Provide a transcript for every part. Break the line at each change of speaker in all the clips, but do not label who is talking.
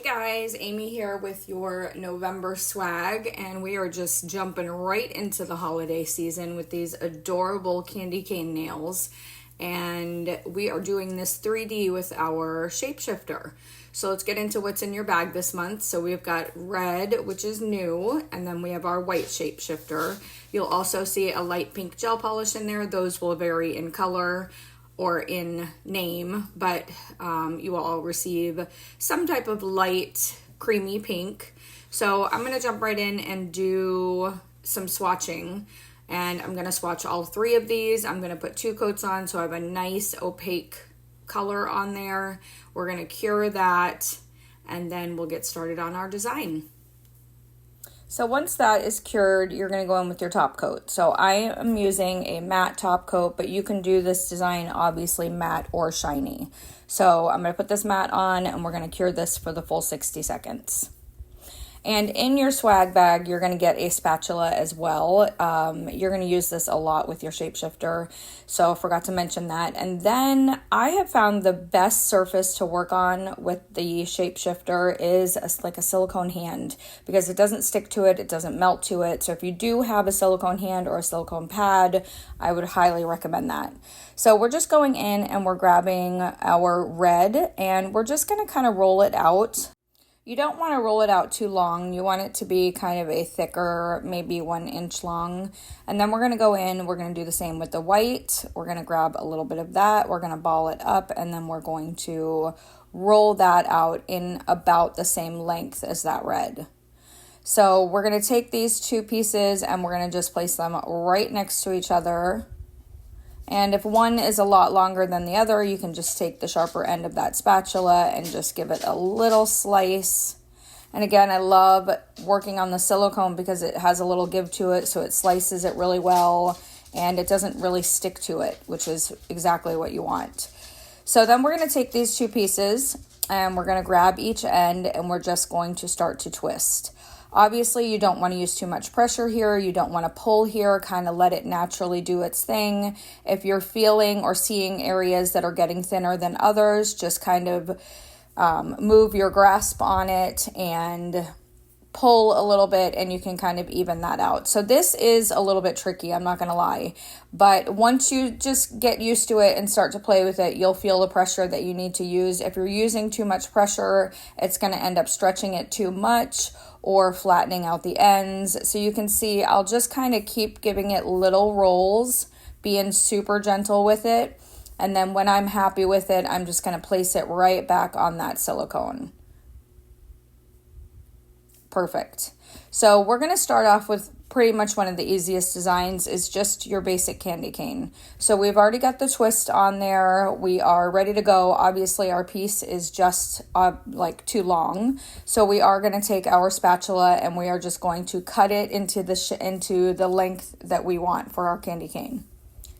Hey guys, Amy here with your November swag, and we are just jumping right into the holiday season with these adorable candy cane nails. And we are doing this 3D with our shapeshifter. So let's get into what's in your bag this month. So we've got red, which is new, and then we have our white shapeshifter. You'll also see a light pink gel polish in there. Those will vary in color or in name, but you will all receive some type of light creamy pink. So I'm going to jump right in and do some swatching, and I'm going to swatch all three of these. I'm going to put 2 coats on so I have a nice opaque color on there. We're going to cure that, and then we'll get started on our design. So once that is cured, you're going to go in with your top coat. So I am using a matte top coat, but you can do this design obviously matte or shiny. So I'm going to put this matte on, and we're going to cure this for the full 60 seconds. And in your swag bag, you're going to get a spatula as well. You're going to use this a lot with your shapeshifter, so forgot to mention that. And then I have found the best surface to work on with the shapeshifter is like a silicone hand, because it doesn't stick to it, it doesn't melt to it. So if you do have a silicone hand or a silicone pad, I would highly recommend that. So we're just going in and we're grabbing our red, and we're just going to kind of roll it out. You don't want to roll it out too long. You want it to be kind of a thicker, maybe 1 inch long. And then we're going to go in, we're going to do the same with the white. We're going to grab a little bit of that. We're going to ball it up, and then we're going to roll that out in about the same length as that red. So we're going to take these 2 pieces and we're going to just place them right next to each other. And if one is a lot longer than the other, you can just take the sharper end of that spatula and just give it a little slice. And again, I love working on the silicone because it has a little give to it, so it slices it really well and it doesn't really stick to it, which is exactly what you want. So then we're going to take these 2 pieces and we're going to grab each end, and we're just going to start to twist. Obviously, you don't want to use too much pressure here. You don't want to pull here, kind of let it naturally do its thing. If you're feeling or seeing areas that are getting thinner than others, just kind of move your grasp on it and pull a little bit, and you can kind of even that out. So this is a little bit tricky, I'm not going to lie. But once you just get used to it and start to play with it, you'll feel the pressure that you need to use. If you're using too much pressure, it's going to end up stretching it too much or flattening out the ends. So you can see I'll just kind of keep giving it little rolls, being super gentle with it. And then when I'm happy with it, I'm just going to place it right back on that silicone. Perfect. So we're going to start off with pretty much one of the easiest designs, is just your basic candy cane. So we've already got the twist on there. We are ready to go. Obviously our piece is just like too long. So we are going to take our spatula and we are just going to cut it into the length that we want for our candy cane.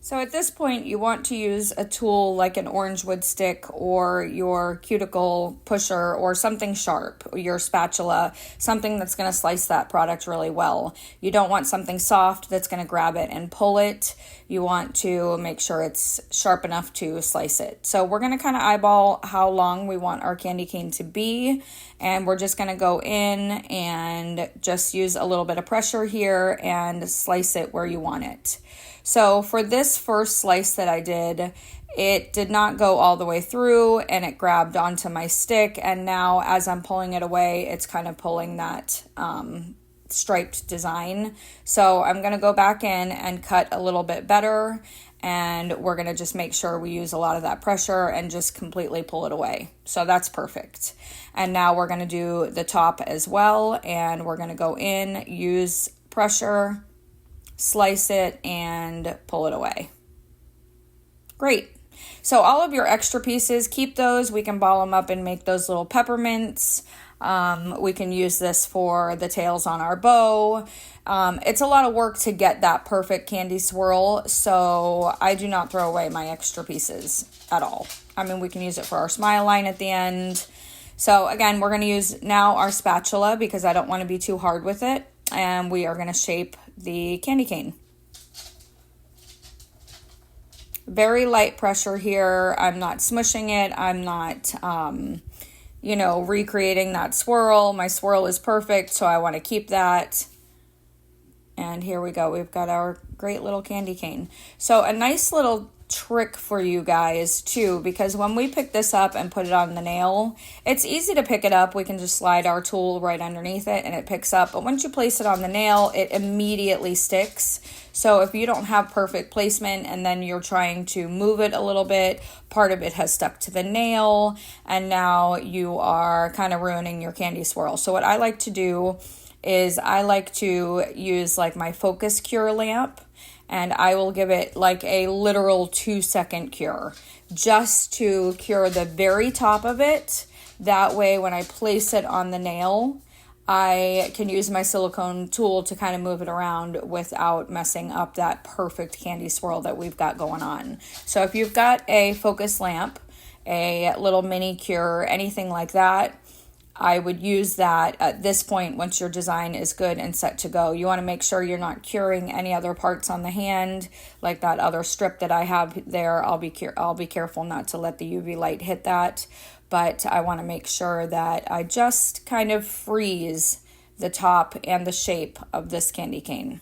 So at this point, you want to use a tool like an orange wood stick or your cuticle pusher or something sharp, your spatula, something that's going to slice that product really well. You don't want something soft that's going to grab it and pull it. You want to make sure it's sharp enough to slice it. So we're going to kind of eyeball how long we want our candy cane to be, and we're just going to go in and just use a little bit of pressure here and slice it where you want it. So for this first slice that I did, it did not go all the way through and it grabbed onto my stick. And now as I'm pulling it away, it's kind of pulling that striped design. So I'm going to go back in and cut a little bit better. And we're going to just make sure we use a lot of that pressure and just completely pull it away. So that's perfect. And now we're going to do the top as well. And we're going to go in, use pressure, slice it, and pull it away. Great. So all of your extra pieces, keep those. We can ball them up and make those little peppermints. We can use this for the tails on our bow. It's a lot of work to get that perfect candy swirl, so I do not throw away my extra pieces at all. I mean, we can use it for our smile line at the end. So again, we're going to use now our spatula because I don't want to be too hard with it, and we are going to shape the candy cane. Very light pressure here. I'm not smushing it. I'm not recreating that swirl. My swirl is perfect, so I want to keep that. And here we go. We've got our great little candy cane. So a nice little trick for you guys too, because when we pick this up and put it on the nail, it's easy to pick it up. We can just slide our tool right underneath it and it picks up. But once you place it on the nail, it immediately sticks. So if you don't have perfect placement and then you're trying to move it a little bit, part of it has stuck to the nail and now you are kind of ruining your candy swirl. So what I like to do is I like to use like my focus cure lamp, and I will give it like a literal 2-second cure just to cure the very top of it. That way when I place it on the nail, I can use my silicone tool to kind of move it around without messing up that perfect candy swirl that we've got going on. So if you've got a focus lamp, a little mini cure, anything like that, I would use that at this point once your design is good and set to go. You want to make sure you're not curing any other parts on the hand, like that other strip that I have there. I'll be careful not to let the UV light hit that, but I want to make sure that I just kind of freeze the top and the shape of this candy cane.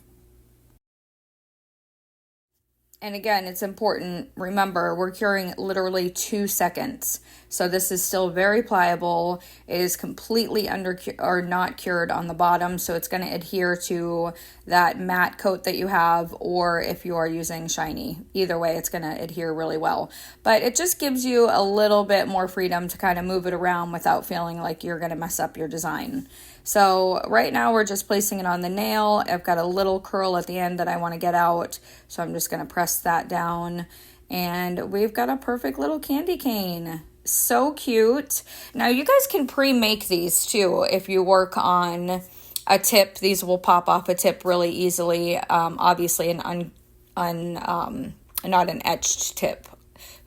And again, it's important, remember, we're curing literally 2 seconds. So this is still very pliable. It is completely not cured on the bottom, so it's going to adhere to that matte coat that you have, or if you are using shiny. Either way, it's going to adhere really well. But it just gives you a little bit more freedom to kind of move it around without feeling like you're going to mess up your design. So right now we're just placing it on the nail. I've got a little curl at the end that I want to get out, so I'm just going to press that down, and we've got a perfect little candy cane. So cute. Now you guys can pre-make these too if you work on a tip. These will pop off a tip really easily. Obviously not an etched tip,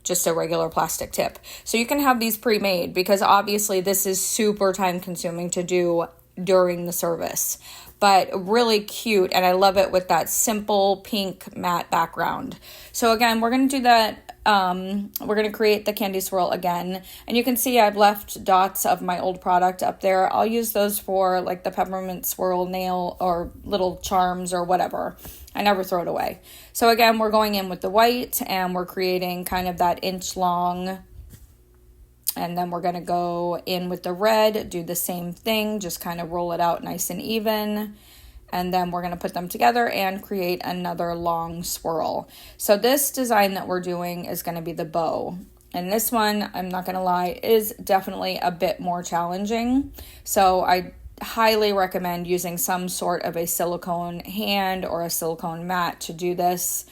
just a regular plastic tip. So you can have these pre-made because obviously this is super time consuming to do during the service, but really cute, and I love it with that simple pink matte background. So again, we're going to do that. We're going to create the candy swirl again, and you can see I've left dots of my old product up there. I'll use those for like the peppermint swirl nail or little charms or whatever. I never throw it away. So again, we're going in with the white and we're creating kind of that inch long. And then we're going to go in with the red, do the same thing, just kind of roll it out nice and even. And then we're going to put them together and create another long swirl. So this design that we're doing is going to be the bow. And this one, I'm not going to lie, is definitely a bit more challenging. So I highly recommend using some sort of a silicone hand or a silicone mat to do this.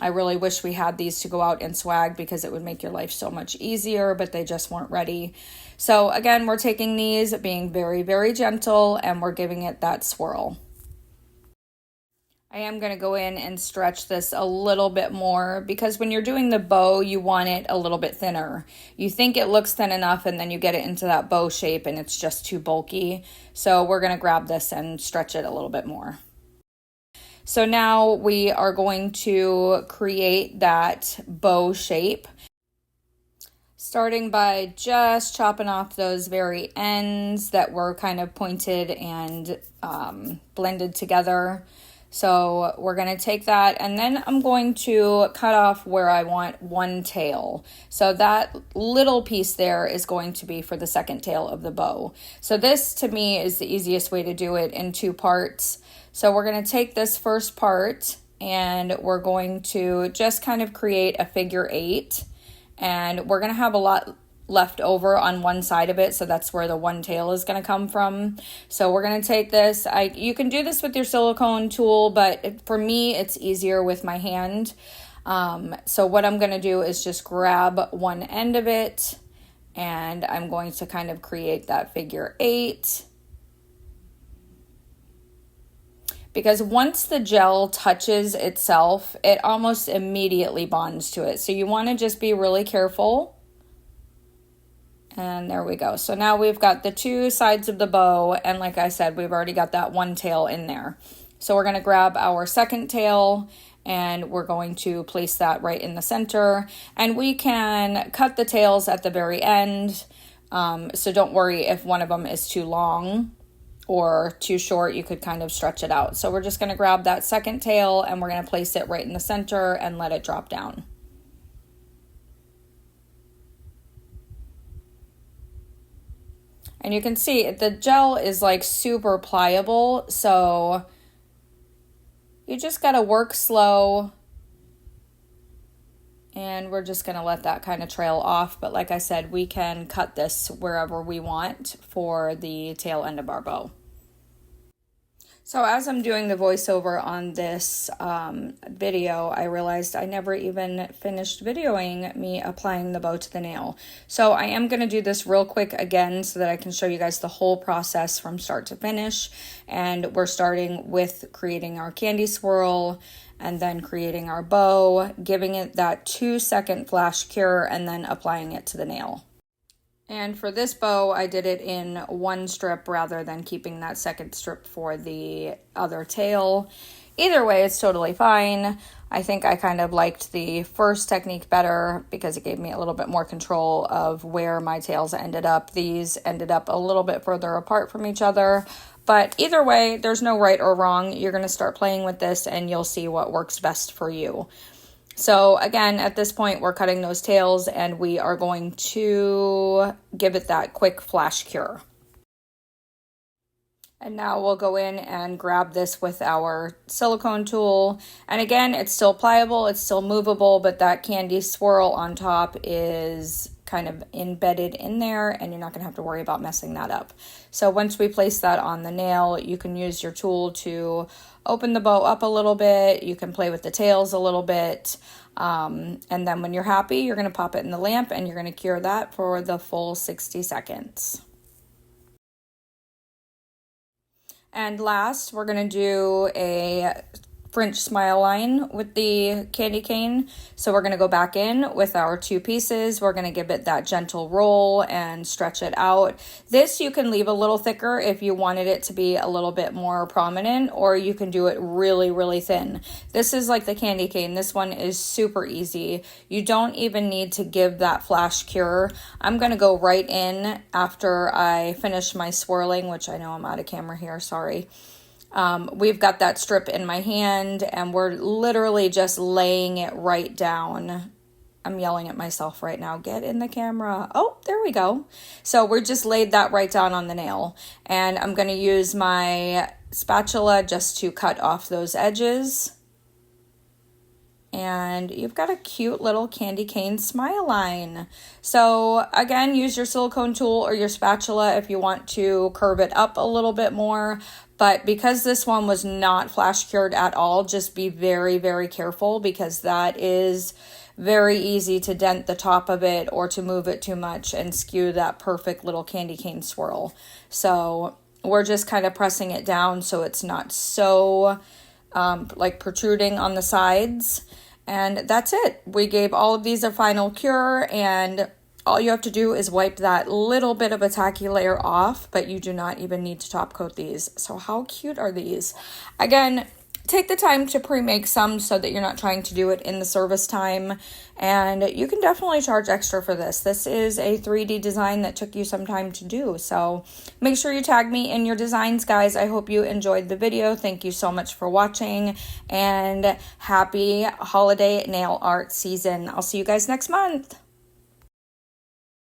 I really wish we had these to go out and swag because it would make your life so much easier, but they just weren't ready. So again, we're taking these, being very, very gentle, and we're giving it that swirl. I am going to go in and stretch this a little bit more because when you're doing the bow, you want it a little bit thinner. You think it looks thin enough and then you get it into that bow shape and it's just too bulky. So we're going to grab this and stretch it a little bit more. So now we are going to create that bow shape, starting by just chopping off those very ends that were kind of pointed and blended together. So we're going to take that, and then I'm going to cut off where I want one tail. So that little piece there is going to be for the second tail of the bow. So this to me is the easiest way to do it in 2 parts. So we're going to take this first part and we're going to just kind of create a figure 8, and we're going to have a lot left over on one side of it, so that's where the one tail is going to come from. So we're going to take this. You can do this with your silicone tool, but for me it's easier with my hand. So what I'm going to do is just grab one end of it, and I'm going to kind of create that figure 8. Because once the gel touches itself, it almost immediately bonds to it. So you want to just be really careful. And there we go. So now we've got the 2 sides of the bow, and like I said, we've already got that one tail in there. So we're going to grab our second tail and we're going to place that right in the center. And we can cut the tails at the very end. So don't worry if one of them is too long or too short. You could kind of stretch it out. So we're just going to grab that second tail and we're going to place it right in the center and let it drop down. And you can see the gel is like super pliable, so you just got to work slow. And we're just going to let that kind of trail off. But like I said, we can cut this wherever we want for the tail end of our bow. So as I'm doing the voiceover on this video, I realized I never even finished videoing me applying the bow to the nail. So I am going to do this real quick again so that I can show you guys the whole process from start to finish. And we're starting with creating our candy swirl and then creating our bow, giving it that 2-second flash cure, and then applying it to the nail. And for this bow, I did it in one strip rather than keeping that second strip for the other tail. Either way, it's totally fine. I think I kind of liked the first technique better because it gave me a little bit more control of where my tails ended up. These ended up a little bit further apart from each other. But either way, there's no right or wrong. You're going to start playing with this and you'll see what works best for you. So again, at this point, we're cutting those tails and we are going to give it that quick flash cure. And now we'll go in and grab this with our silicone tool. And again, it's still pliable, it's still movable, but that candy swirl on top is kind of embedded in there and you're not going to have to worry about messing that up. So once we place that on the nail, you can use your tool to open the bow up a little bit. You can play with the tails a little bit. And then when you're happy, you're going to pop it in the lamp and you're going to cure that for the full 60 seconds. And last, we're going to do a French smile line with the candy cane. So we're going to go back in with our 2 pieces. We're going to give it that gentle roll and stretch it out. This you can leave a little thicker if you wanted it to be a little bit more prominent, or you can do it really, really thin. This is like the candy cane. This one is super easy. You don't even need to give that flash cure. I'm going to go right in after I finish my swirling, which I know I'm out of camera here, sorry. We've got that strip in my hand and we're literally just laying it right down. I'm yelling at myself right now. Get in the camera. Oh, there we go. So we're just laid that right down on the nail and I'm going to use my spatula just to cut off those edges. And you've got a cute little candy cane smile line. So again, use your silicone tool or your spatula if you want to curve it up a little bit more. But because this one was not flash cured at all, just be very, very careful because that is very easy to dent the top of it or to move it too much and skew that perfect little candy cane swirl. So we're just kind of pressing it down so it's not so like protruding on the sides. And that's it. We gave all of these a final cure and all you have to do is wipe that little bit of a tacky layer off, but you do not even need to top coat these. So how cute are these? Again, take the time to pre-make some so that you're not trying to do it in the service time. And you can definitely charge extra for this. This is a 3D design that took you some time to do. So make sure you tag me in your designs, guys. I hope you enjoyed the video. Thank you so much for watching and happy holiday nail art season. I'll see you guys next month.